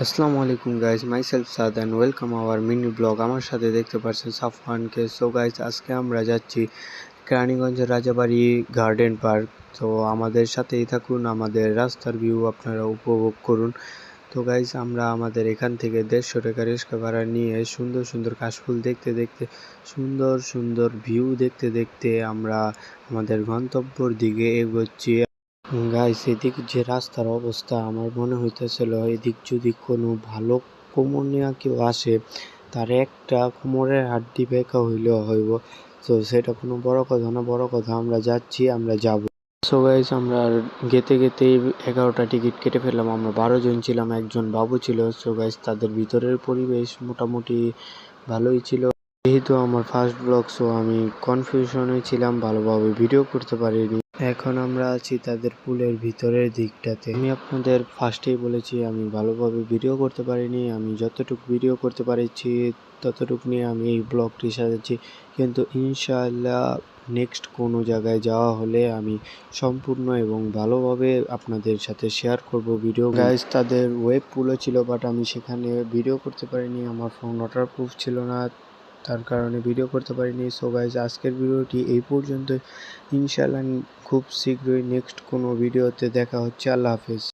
আসসালামু আলাইকুম guys, myself Saad and welcome hour mini blog. আমার সাথে দেখতে পাচ্ছেন সাফওয়ানকে। সো গাইজ, আজকে আমরা যাচ্ছি কেরানীগঞ্জের রাজাবাড়ি গার্ডেন পার্ক। তো আমাদের সাথেই থাকুন, আমাদের রাস্তার ভিউ আপনারা উপভোগ করুন। তো গাইজ, আমরা আমাদের এখান থেকে 150 টাকা রিক্সা ভাড়া নিয়ে সুন্দর সুন্দর কাশফুল দেখতে দেখতে, সুন্দর সুন্দর ভিউ দেখতে দেখতে আমরা আমাদের গন্তব্যর দিকে এগোচ্ছি। গাইস, এদিক যে রাস্তার অবস্থা, আমার মনে হইতেছিল এদিক যদি কোনো ভালো কমনীয় কেউ আসে, তার একটা কোমরের হাড্ডি বেঁকা হইলেও হইব। তো সেটা কোনো বড় কথা না, বড় কথা আমরা যাচ্ছি, আমরা যাব। সো গাইস, আমরা গেতে গেতেই 11টা টিকিট কেটে ফেললাম। আমরা 12 জন ছিলাম, একজন বাবু ছিল। সো গাইস, তাদের ভিতরের পরিবেশ মোটামুটি ভালোই ছিল। যেহেতু আমার ফার্স্ট ব্লগ, সো আমি কনফিউশনে ছিলাম, ভালোভাবে ভিডিও করতে পারিনি। এখন আমরা আছি তাদের পুলের ভিতরের দিকটাতে। আমি আপনাদের ফার্স্টেই বলেছি আমি ভালোভাবে ভিডিও করতে পারিনি। আমি যতটুকু ভিডিও করতে পারছি ততটুকু নিয়ে আমি এই ব্লগটি সাজাচ্ছি। কিন্তু ইনশাআল্লাহ নেক্সট কোনো জায়গায় যাওয়া হলে আমি সম্পূর্ণ এবং ভালোভাবে আপনাদের সাথে শেয়ার করব ভিডিও। গাইজ, তাদের ওয়েব পুলও ছিল, বাট আমি সেখানে ভিডিও করতে পারিনি। আমার ফোন ওয়াটারপ্রুফ ছিল না, তার কারণে ভিডিও করতে পারিনি। সো গাইজ, আজকের ভিডিওটি এই পর্যন্ত। ইনশাআল্লাহ খুব শীঘ্রই নেক্সট কোনো ভিডিওতে দেখা হচ্ছে। আল্লাহ হাফেজ।